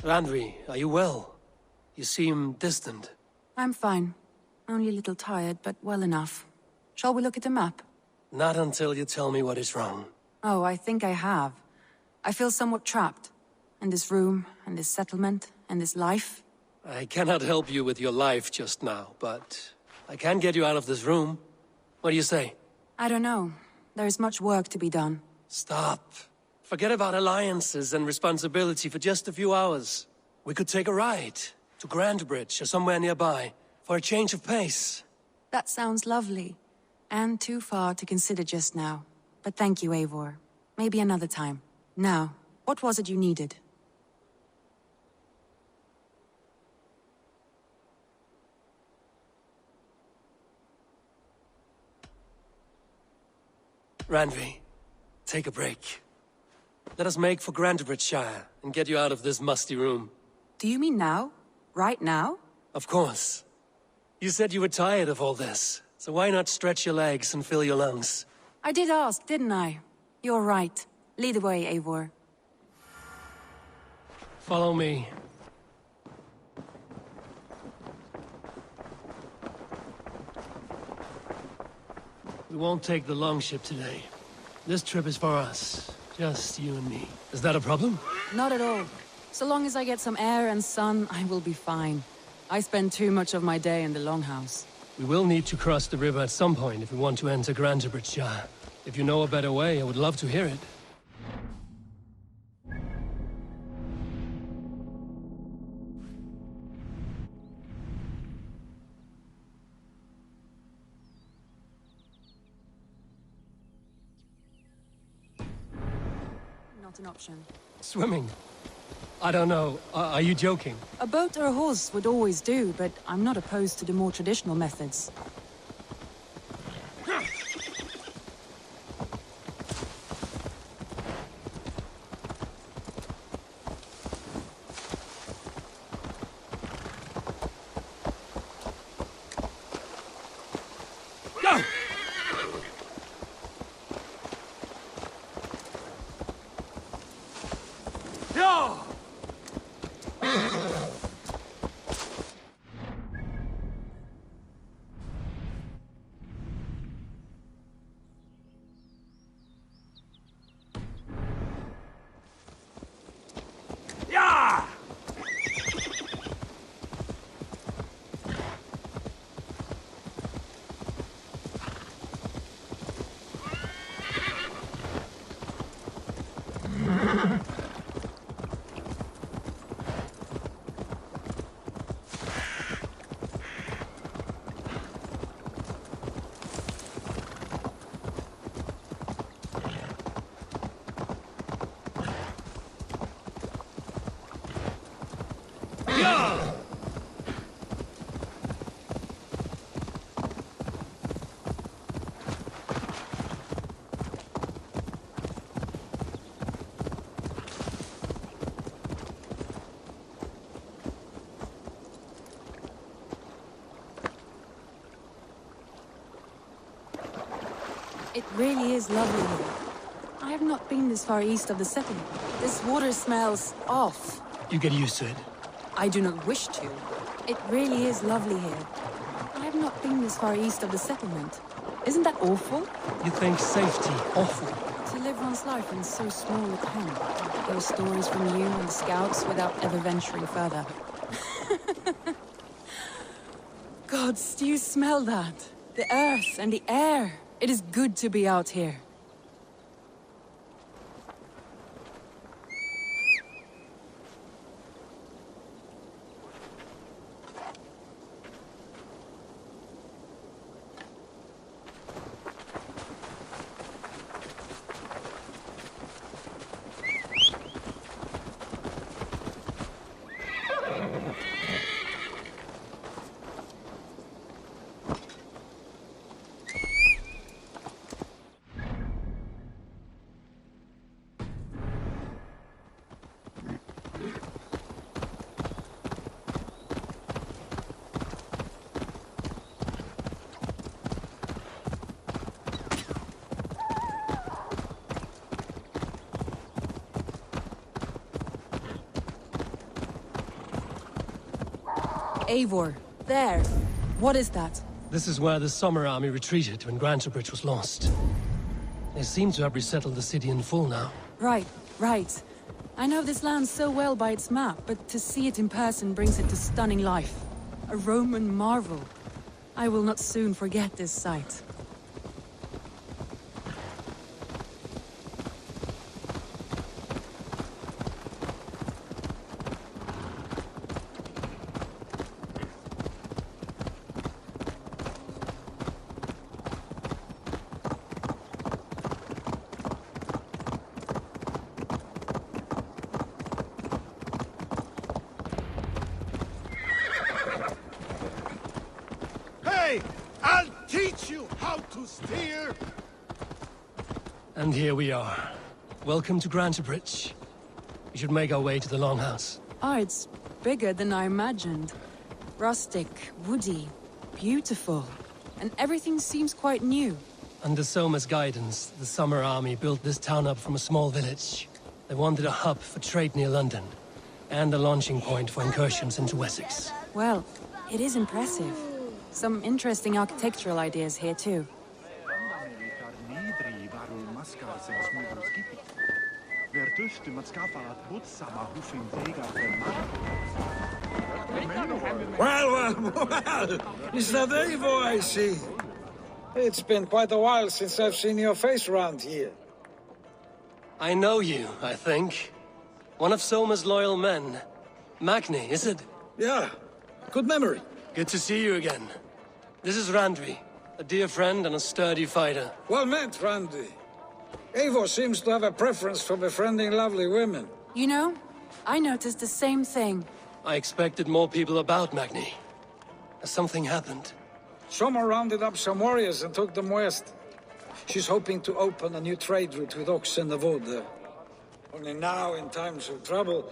Randvi, are you well? You seem distant. I'm fine. Only a little tired, but well enough. Shall we look at the map? Not until you tell me what is wrong. Oh, I think I have. I feel somewhat trapped. In this room, and this settlement, and this life. I cannot help you with your life just now, but I can get you out of this room. What do you say? I don't know. There is much work to be done. Stop. Forget about alliances and responsibility for just a few hours. We could take a ride to Grandbridge or somewhere nearby for a change of pace. That sounds lovely. And too far to consider just now. But thank you, Eivor. Maybe another time. Now, what was it you needed? Randvi, take a break. Let us make for Grandbridgeshire and get you out of this musty room. Do you mean now? Right now? Of course. You said you were tired of all this, so why not stretch your legs and fill your lungs? I did ask, didn't I? You're right. Lead the way, Eivor. Follow me. We won't take the longship today. This trip is for us. Just you and me. Is that a problem? Not at all. So long as I get some air and sun, I will be fine. I spend too much of my day in the longhouse. We will need to cross the river at some point if we want to enter Grandbridgeshire. If you know a better way, I would love to hear it. Not an option. Swimming? I don't know. Are you joking? A boat or a horse would always do, but I'm not opposed to the more traditional methods. Go! No! Yeah! Yeah! It really is lovely here. I have not been this far east of the settlement. This water smells off. You get used to it. I do not wish to. It really is lovely here. I have not been this far east of the settlement. Isn't that awful? You think safety awful? To live one's life in so small a town. Hear stories from you and the scouts without ever venturing further. Gods, do you smell that? The earth and the air. It is good to be out here. Eivor, there. What is that? This is where the Summer Army retreated when Grantebridge was lost. They seem to have resettled the city in full now. Right, right. I know this land so well by its map, but to see it in person brings it to stunning life. A Roman marvel. I will not soon forget this sight. I'll teach you how to steer! And here we are. Welcome to Grantebridge. We should make our way to the Longhouse. Ah, it's bigger than I imagined. Rustic, woody, beautiful. And everything seems quite new. Under Soma's guidance, the Summer Army built this town up from a small village. They wanted a hub for trade near London, and a launching point for incursions into Wessex. Well, it is impressive. Some interesting architectural ideas here too. Well, is that Eivor I see? It's been quite a while since I've seen your face around here. I know you, I think. One of Soma's loyal men. Magni, is it? Yeah, good memory. Good to see you again. This is Randvi, a dear friend and a sturdy fighter. Well met, Randvi. Eivor seems to have a preference for befriending lovely women. You know, I noticed the same thing. I expected more people about Magni. Has something happened? Soma rounded up some warriors and took them west. She's hoping to open a new trade route with Ox and the Wood there. Only now, in times of trouble,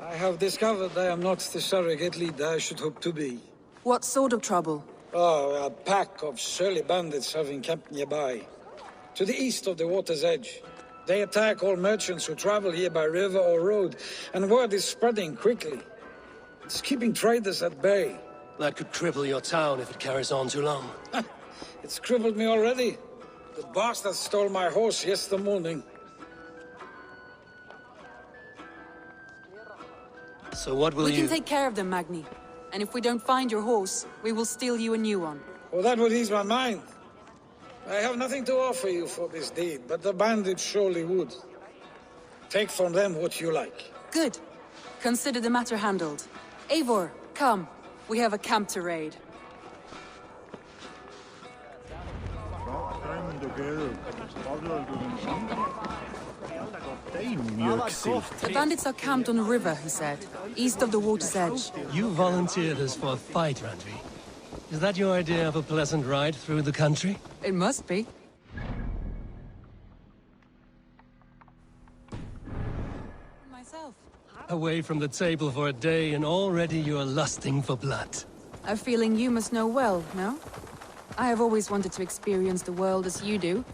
I have discovered I am not the surrogate leader I should hope to be. What sort of trouble? Oh, a pack of surly bandits have encamped nearby. To the east of the water's edge. They attack all merchants who travel here by river or road, and word is spreading quickly. It's keeping traders at bay. That could cripple your town if it carries on too long. It's crippled me already. The bastard stole my horse yesterday morning. So what will We you... can take care of them, Magni. And if we don't find your horse, we will steal you a new one. Well, that would ease my mind. I have nothing to offer you for this deed, but the bandits surely would. Take from them what you like. Good. Consider the matter handled. Eivor, come. We have a camp to raid. The bandits are camped on a river, he said, east of the water's edge. You volunteered us for a fight, Randvi. Is that your idea of a pleasant ride through the country? It must be. Myself. Away from the table for a day and already you're lusting for blood. A feeling you must know well, no? I have always wanted to experience the world as you do,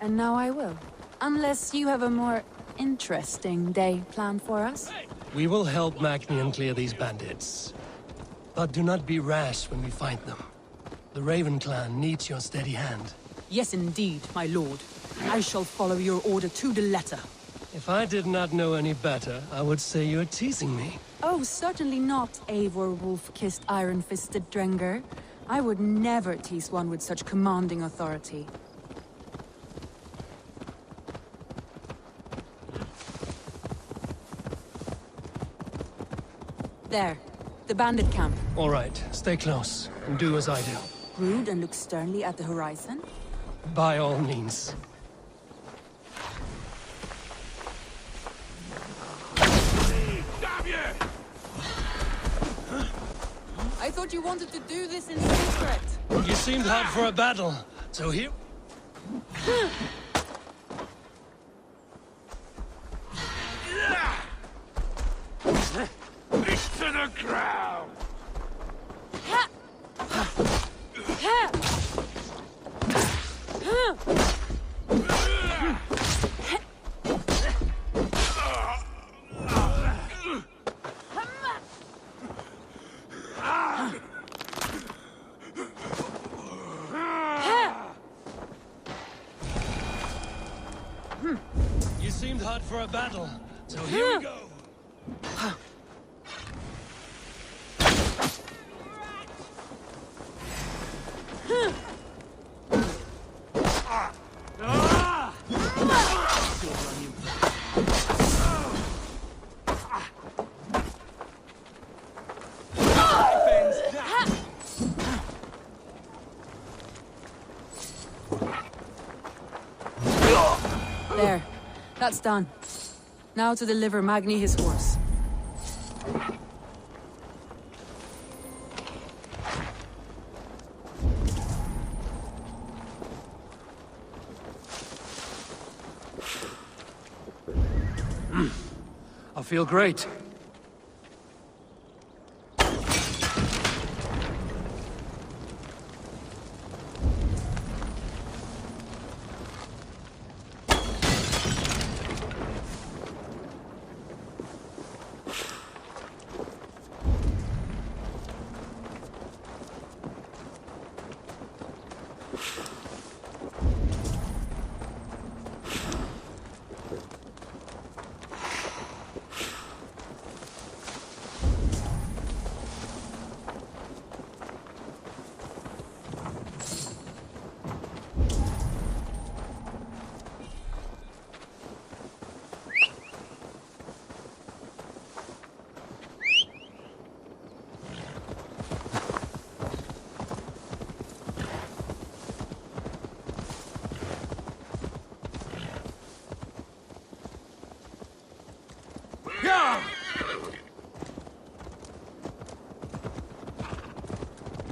and now I will. Unless you have a more interesting day planned for us? We will help Magni clear these bandits. But do not be rash when we find them. The Raven clan needs your steady hand. Yes, indeed, my lord. I shall follow your order to the letter. If I did not know any better, I would say you're teasing me. Oh, certainly not, Eivor wolf-kissed iron-fisted Drenger. I would never tease one with such commanding authority. There. The bandit camp. All right, stay close, and do as I do. Rude and look sternly at the horizon? By all means. I thought you wanted to do this in secret. You seemed hot for a battle, so here... To the ground! for a battle, so here we go. There. That's done. Now to deliver Magni his horse. I feel great.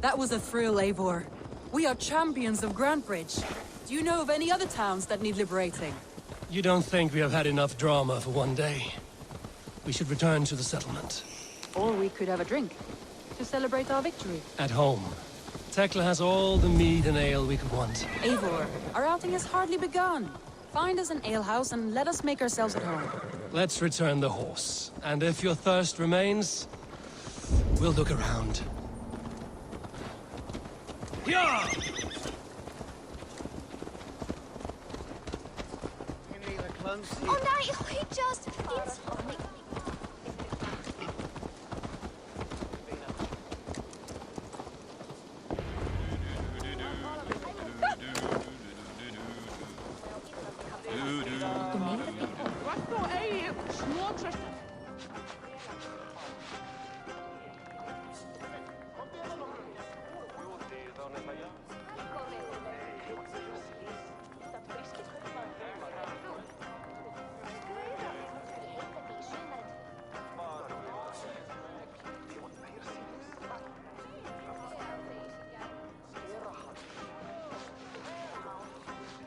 That was a thrill, Eivor. We are champions of Grantebridge. Do you know of any other towns that need liberating? You don't think we have had enough drama for one day? We should return to the settlement. Or we could have a drink, to celebrate our victory. At home. Tekla has all the mead and ale we could want. Eivor, our outing has hardly begun. Find us an alehouse and let us make ourselves at home. Let's return the horse. And if your thirst remains, we'll look around. Yeah! Oh nee, ik just iets.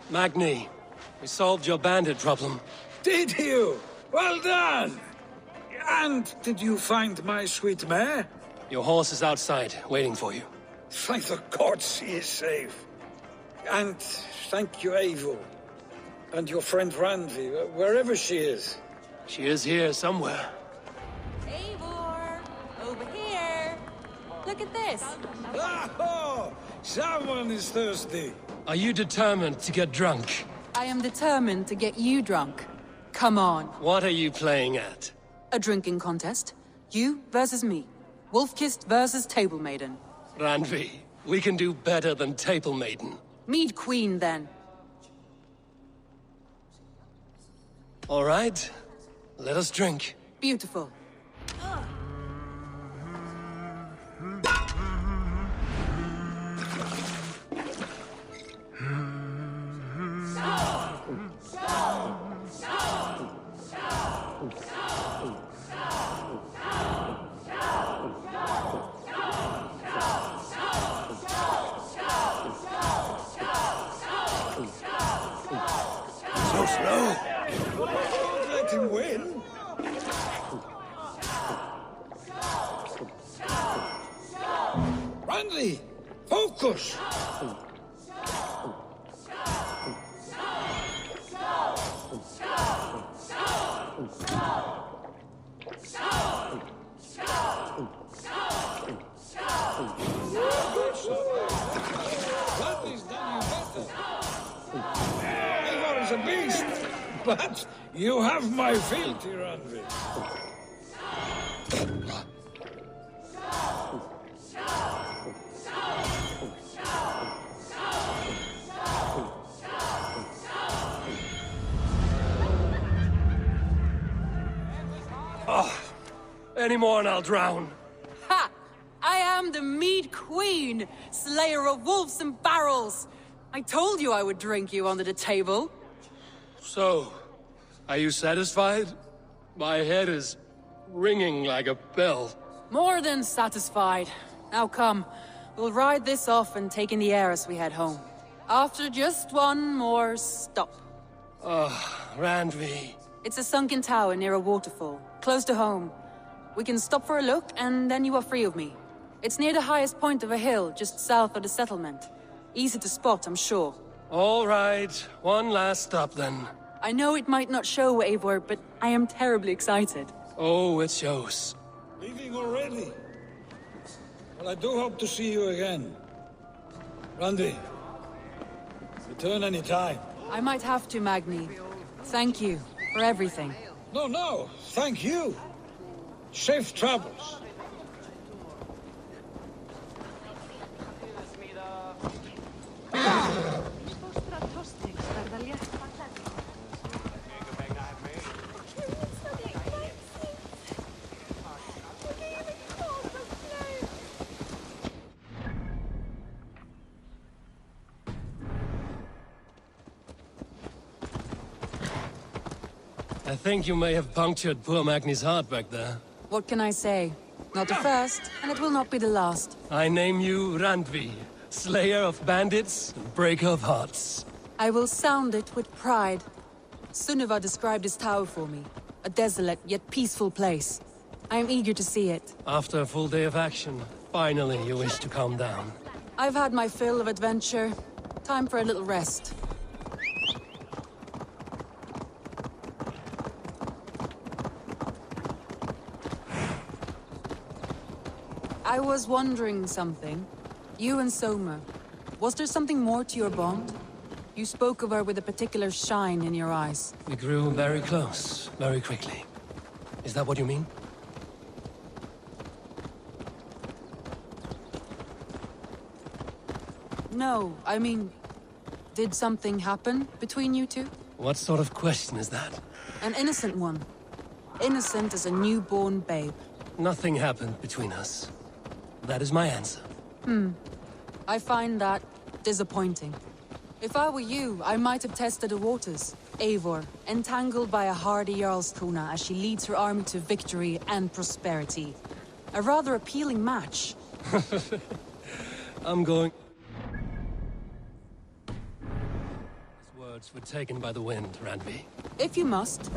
Magni, we solved your bandit problem. Did you? Well done! And did you find my sweet mare? Your horse is outside, waiting for you. Thank the gods he is safe. And thank you, Eivor. And your friend Randvi, wherever she is. She is here somewhere. Eivor! Over here! Look at this! Oh, someone is thirsty. Are you determined to get drunk? I am determined to get you drunk. Come on. What are you playing at? A drinking contest. You versus me. Wolf-kissed versus Table Maiden. Randvi, we can do better than Table Maiden. Mead Queen, then. All right, let us drink. Beautiful. So slow. Don't let him win. Randvi, focus! Randvi's done you better. Eivor is a beast. But you have my fealty, Randvi. Any more and I'll drown. Ha! I am the Mead Queen, slayer of wolves and barrels. I told you I would drink you under the table. So, are you satisfied? My head is ringing like a bell. More than satisfied. Now come, we'll ride this off and take in the air as we head home. After just one more stop. Randvi. It's a sunken tower near a waterfall, close to home. We can stop for a look, and then you are free of me. It's near the highest point of a hill, just south of the settlement. Easy to spot, I'm sure. All right, one last stop then. I know it might not show, Eivor, but I am terribly excited. Oh, it shows. Leaving already? Well, I do hope to see you again. Randvi, return any time. I might have to, Magni. Thank you for everything. No, thank you. Safe travels. I think you may have punctured poor Magni's heart back there. What can I say? Not the first, and it will not be the last. I name you Randvi, slayer of bandits and breaker of hearts. I will sound it with pride. Sunniva described this tower for me. A desolate yet peaceful place. I am eager to see it. After a full day of action, finally you wish to calm down. I've had my fill of adventure. Time for a little rest. I was wondering something. You and Soma. Was there something more to your bond? You spoke of her with a particular shine in your eyes. We grew very close, very quickly. Is that what you mean? No, I mean... Did something happen between you two? What sort of question is that? An innocent one. Innocent as a newborn babe. Nothing happened between us. That is my answer. I find that disappointing. If I were you, I might have tested the waters. Eivor, entangled by a hardy Jarlskona as she leads her army to victory and prosperity. A rather appealing match. I'm going... His words were taken by the wind, Randvi. If you must.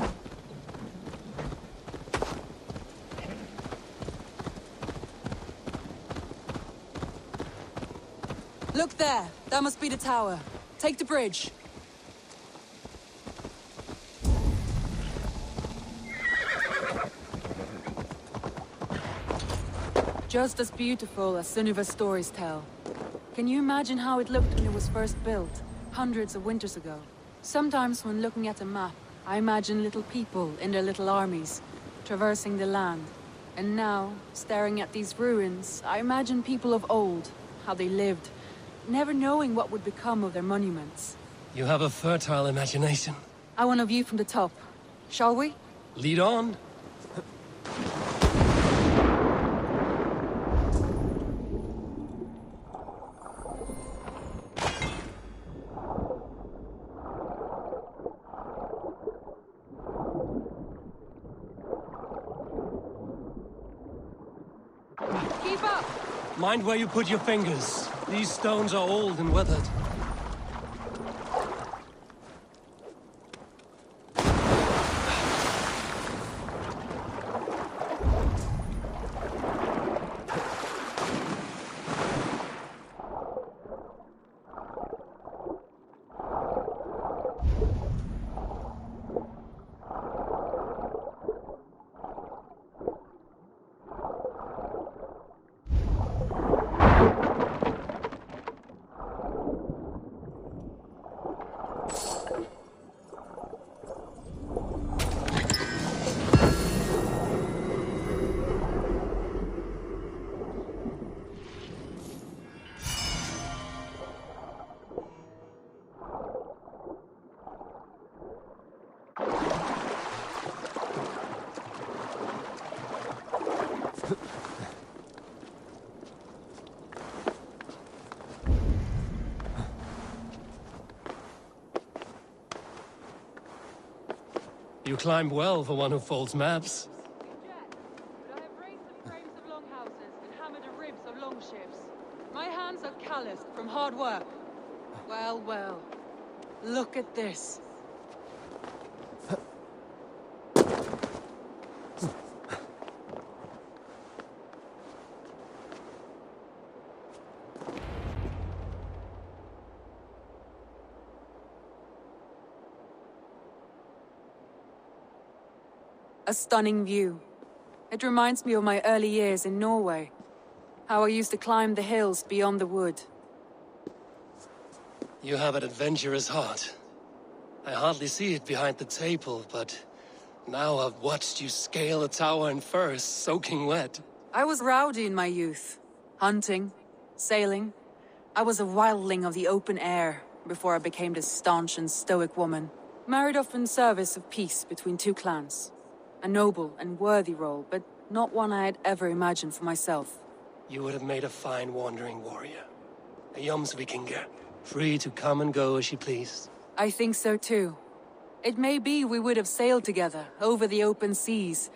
Look there! That must be the tower. Take the bridge. Just as beautiful as Sunniva's stories tell. Can you imagine how it looked when it was first built, hundreds of winters ago? Sometimes when looking at a map, I imagine little people in their little armies, traversing the land. And now, staring at these ruins, I imagine people of old, how they lived, never knowing what would become of their monuments. You have a fertile imagination. I want a view from the top. Shall we? Lead on. Keep up! Mind where you put your fingers. These stones are old and weathered. You climb well for one who folds maps. But I have raised the frames of longhouses and hammered the ribs of longships. My hands are calloused from hard work. Well, well. Look at this. A stunning view. It reminds me of my early years in Norway. How I used to climb the hills beyond the wood. You have an adventurous heart. I hardly see it behind the table, but now I've watched you scale a tower in furs, soaking wet. I was rowdy in my youth. Hunting, sailing. I was a wildling of the open air before I became this staunch and stoic woman. Married off in service of peace between two clans. A noble and worthy role, but not one I had ever imagined for myself. You would have made a fine wandering warrior. A Jomsvikinger, free to come and go as you pleased. I think so too. It may be we would have sailed together, over the open seas,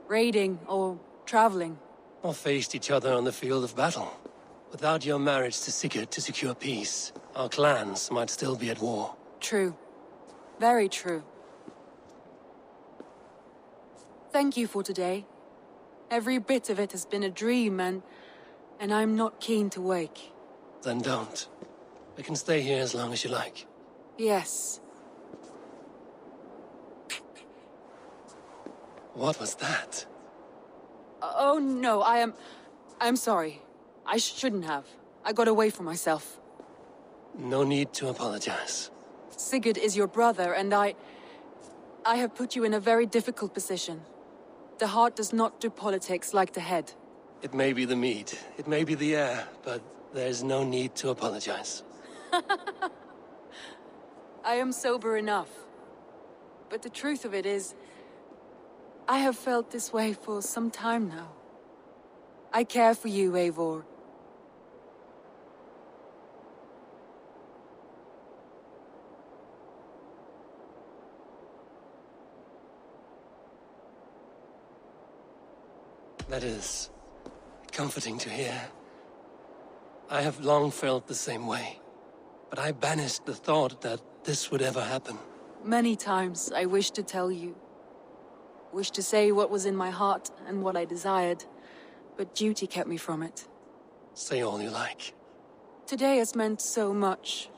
raiding or traveling. Or faced each other on the field of battle. Without your marriage to Sigurd to secure peace, our clans might still be at war. True. Very true. Thank you for today. Every bit of it has been a dream, and I'm not keen to wake. Then don't. We can stay here as long as you like. Yes. What was that? Oh no, I'm sorry. I shouldn't have. I got away from myself. No need to apologize. Sigurd is your brother, and I have put you in a very difficult position. The heart does not do politics like the head. It may be the meat, it may be the air, but there's no need to apologize. I am sober enough. But the truth of it is, I have felt this way for some time now. I care for you, Eivor. That is comforting to hear. I have long felt the same way, but I banished the thought that this would ever happen. Many times I wished to tell you. Wished to say what was in my heart and what I desired, but duty kept me from it. Say all you like. Today has meant so much.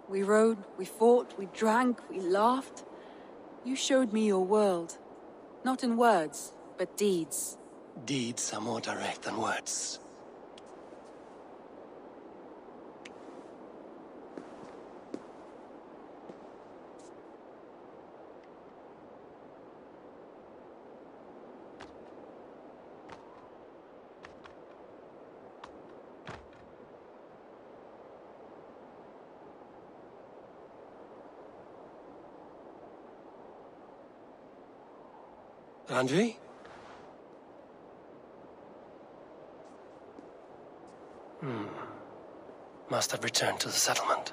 We rode, we fought, we drank, we laughed. You showed me your world. Not in words, but deeds. Deeds are more direct than words. Randvi? Must have returned to the settlement.